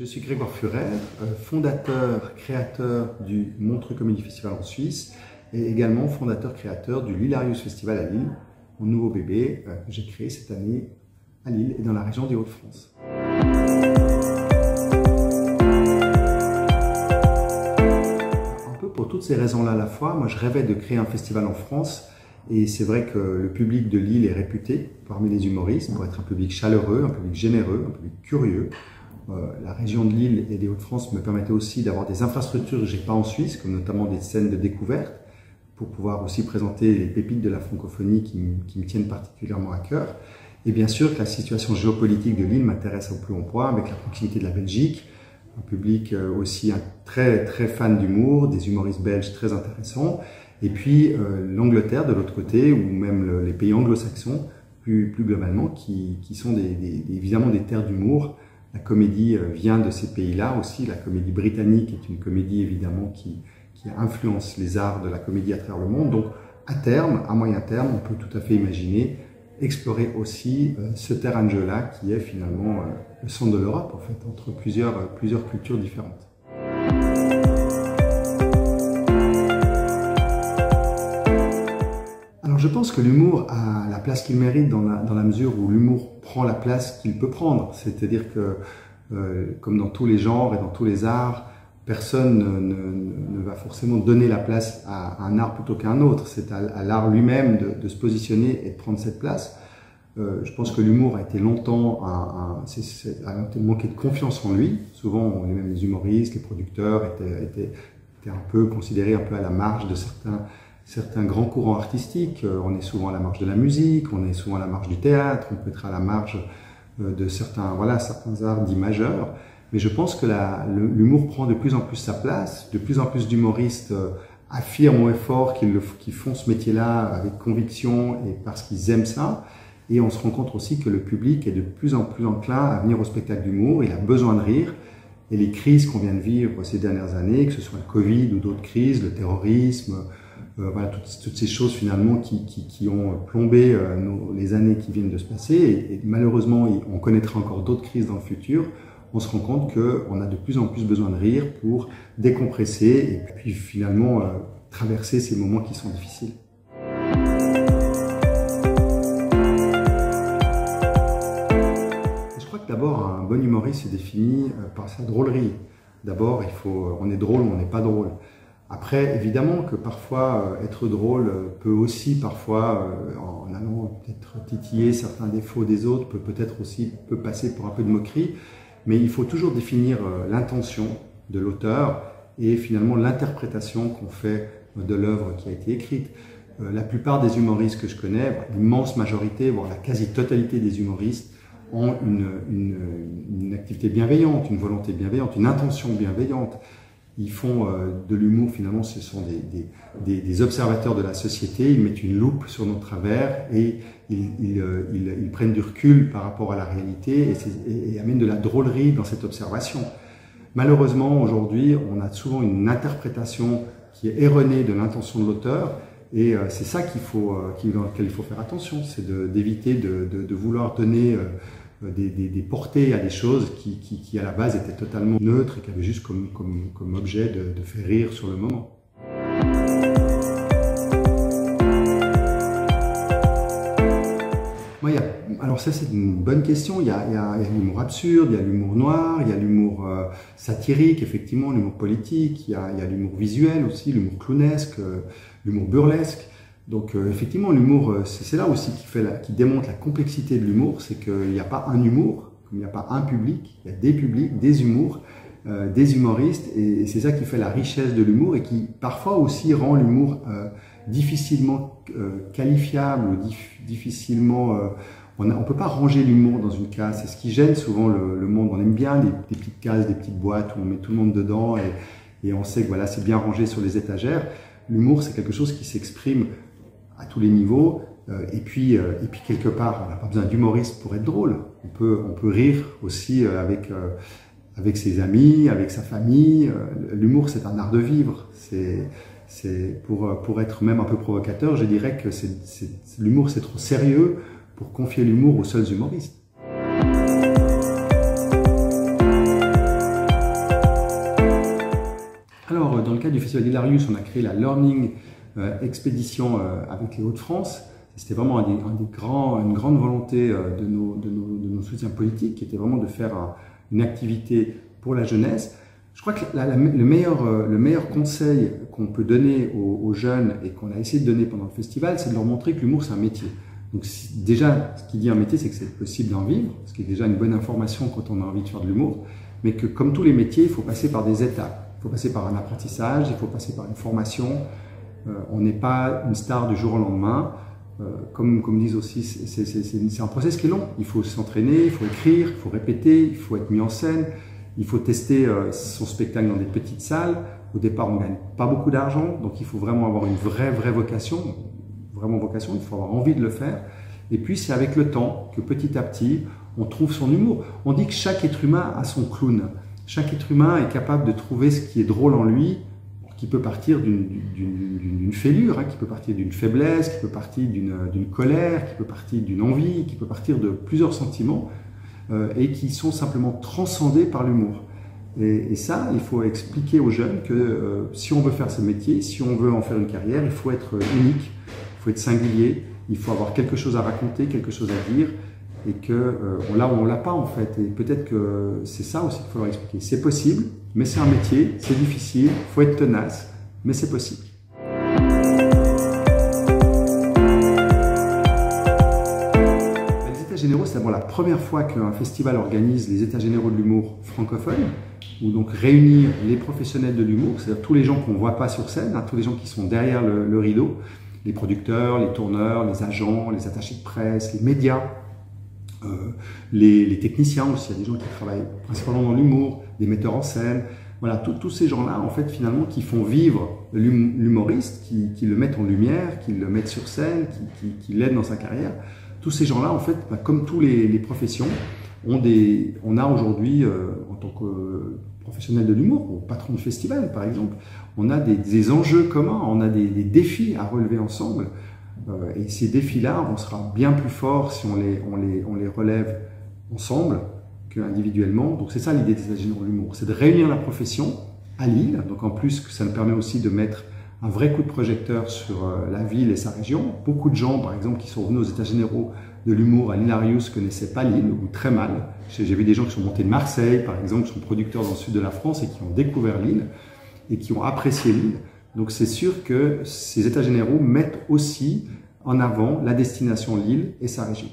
Je suis Grégoire Furer, fondateur, créateur du Montreux Comedy Festival en Suisse et également fondateur-créateur du l'Hilarious Festival à Lille, mon nouveau bébé que j'ai créé cette année à Lille et dans la région des Hauts-de-France. Un peu pour toutes ces raisons-là à la fois, moi je rêvais de créer un festival en France et c'est vrai que le public de Lille est réputé parmi les humoristes pour être un public chaleureux, un public généreux, un public curieux. La région de Lille et des Hauts-de-France me permettait aussi d'avoir des infrastructures que je n'ai pas en Suisse, comme notamment des scènes de découverte, pour pouvoir aussi présenter les pépites de la francophonie qui me tiennent particulièrement à cœur. Et bien sûr que la situation géopolitique de Lille m'intéresse au plus haut point, avec la proximité de la Belgique, un public aussi très fan d'humour, des humoristes belges très intéressants, et puis l'Angleterre de l'autre côté, ou même les pays anglo-saxons, plus globalement, qui sont évidemment des terres d'humour. La comédie vient de ces pays-là aussi. La comédie britannique est une comédie évidemment qui influence les arts de la comédie à travers le monde. Donc à terme, à moyen terme, on peut tout à fait imaginer explorer aussi ce terrain de jeu-là qui est finalement le centre de l'Europe en fait, entre plusieurs cultures différentes. Alors je pense que l'humour a la place qu'il mérite dans la mesure où l'humour prend la place qu'il peut prendre. C'est-à-dire que, comme dans tous les genres et dans tous les arts, personne ne va forcément donner la place à un art plutôt qu'à un autre. C'est à l'art lui-même de se positionner et de prendre cette place. Je pense que l'humour a été longtemps a manqué de confiance en lui. Souvent, même les humoristes, les producteurs étaient un peu considérés un peu à la marge de certains grands courants artistiques. On est souvent à la marge de la musique, on est souvent à la marge du théâtre, on peut être à la marge de certains arts dits majeurs. Mais je pense que l'humour prend de plus en plus sa place, de plus en plus d'humoristes affirment haut et fort qu'ils font ce métier-là avec conviction et parce qu'ils aiment ça. Et on se rend compte aussi que le public est de plus en plus enclin à venir au spectacle d'humour, il a besoin de rire. Et les crises qu'on vient de vivre ces dernières années, que ce soit le Covid ou d'autres crises, le terrorisme, voilà, toutes ces choses finalement qui ont plombé les années qui viennent de se passer et malheureusement on connaîtra encore d'autres crises dans le futur. On se rend compte qu'on a de plus en plus besoin de rire pour décompresser et puis finalement traverser ces moments qui sont difficiles. Je crois que d'abord un bon humoriste se définit par sa drôlerie. D'abord on est drôle ou on n'est pas drôle. Après, évidemment que parfois, être drôle peut aussi, parfois, en allant peut-être titiller certains défauts des autres, peut passer pour un peu de moquerie, mais il faut toujours définir l'intention de l'auteur et finalement l'interprétation qu'on fait de l'œuvre qui a été écrite. La plupart des humoristes que je connais, l'immense majorité, voire la quasi-totalité des humoristes, ont une activité bienveillante, une volonté bienveillante, une intention bienveillante. Ils font de l'humour, finalement, ce sont des observateurs de la société, ils mettent une loupe sur nos travers et ils prennent du recul par rapport à la réalité et amènent de la drôlerie dans cette observation. Malheureusement, aujourd'hui, on a souvent une interprétation qui est erronée de l'intention de l'auteur et c'est ça dans lequel il faut faire attention, c'est d'éviter de vouloir donner des portées à des choses qui à la base étaient totalement neutres et qui avaient juste comme objet de faire rire sur le moment. Alors ça c'est une bonne question, il y a l'humour absurde, il y a l'humour noir, il y a l'humour satirique, effectivement, l'humour politique, il y a l'humour visuel aussi, l'humour clownesque, l'humour burlesque. Donc effectivement, l'humour, c'est là aussi qui démontre la complexité de l'humour, c'est qu'il n'y a pas un humour, comme il n'y a pas un public, il y a des publics, des humours, des humoristes, et c'est ça qui fait la richesse de l'humour et qui parfois aussi rend l'humour difficilement qualifiable, ou difficilement... on ne peut pas ranger l'humour dans une case, c'est ce qui gêne souvent le monde. On aime bien des petites cases, des petites boîtes où on met tout le monde dedans et on sait que voilà, c'est bien rangé sur les étagères. L'humour, c'est quelque chose qui s'exprime à tous les niveaux, et puis quelque part, on n'a pas besoin d'humoriste pour être drôle. On peut rire aussi avec ses amis, avec sa famille. L'humour, c'est un art de vivre. Pour être même un peu provocateur, je dirais que l'humour, c'est trop sérieux pour confier l'humour aux seuls humoristes. Alors, dans le cadre du Festival d'Hilarius, on a créé la Learning Expédition avec les Hauts-de-France. C'était vraiment une grande volonté de nos soutiens politiques, qui était vraiment de faire une activité pour la jeunesse. Je crois que le meilleur conseil qu'on peut donner aux jeunes et qu'on a essayé de donner pendant le festival, c'est de leur montrer que l'humour, c'est un métier. Donc déjà, ce qui dit un métier, c'est que c'est possible d'en vivre, ce qui est déjà une bonne information quand on a envie de faire de l'humour, mais que comme tous les métiers, il faut passer par des étapes. Il faut passer par un apprentissage, il faut passer par une formation. On n'est pas une star du jour au lendemain. Comme disent aussi, c'est un process qui est long. Il faut s'entraîner, il faut écrire, il faut répéter, il faut être mis en scène, il faut tester son spectacle dans des petites salles. Au départ, on ne gagne pas beaucoup d'argent, donc il faut vraiment avoir une vraie vocation. Vraiment vocation, il faut avoir envie de le faire. Et puis, c'est avec le temps que petit à petit, on trouve son humour. On dit que chaque être humain a son clown. Chaque être humain est capable de trouver ce qui est drôle en lui, qui peut partir d'une fêlure, qui peut partir d'une faiblesse, qui peut partir d'une colère, qui peut partir d'une envie, qui peut partir de plusieurs sentiments et qui sont simplement transcendés par l'humour. Et ça, il faut expliquer aux jeunes que si on veut faire ce métier, si on veut en faire une carrière, il faut être unique, il faut être singulier, il faut avoir quelque chose à raconter, quelque chose à dire, et que là, on ne l'a pas en fait. Et peut-être que c'est ça aussi qu'il faut leur expliquer. C'est possible, mais c'est un métier, c'est difficile, il faut être tenace, mais c'est possible. Les États généraux, c'est d'abord la première fois qu'un festival organise les États généraux de l'humour francophone, où donc réunir les professionnels de l'humour, c'est-à-dire tous les gens qu'on ne voit pas sur scène, tous les gens qui sont derrière le rideau, les producteurs, les tourneurs, les agents, les attachés de presse, les médias, les techniciens aussi, il y a des gens qui travaillent principalement dans l'humour, des metteurs en scène, voilà, tous ces gens-là, en fait, finalement, qui font vivre l'humoriste, qui le mettent en lumière, qui le mettent sur scène, qui l'aident dans sa carrière. Tous ces gens-là, en fait, comme tous les professions, on a aujourd'hui, en tant que professionnel de l'humour, ou patron de festival, par exemple, on a des enjeux communs, on a des défis à relever ensemble. Et ces défis-là, on sera bien plus fort si on les relève ensemble qu'individuellement. Donc c'est ça l'idée des États généraux de l'humour, c'est de réunir la profession à Lille. Donc en plus, ça nous permet aussi de mettre un vrai coup de projecteur sur la ville et sa région. Beaucoup de gens, par exemple, qui sont venus aux États généraux de l'humour à l'Hilarius ne connaissaient pas Lille, ou très mal. J'ai vu des gens qui sont montés de Marseille, par exemple, qui sont producteurs dans le sud de la France et qui ont découvert Lille et qui ont apprécié Lille. Donc c'est sûr que ces États généraux mettent aussi en avant la destination Lille et sa région.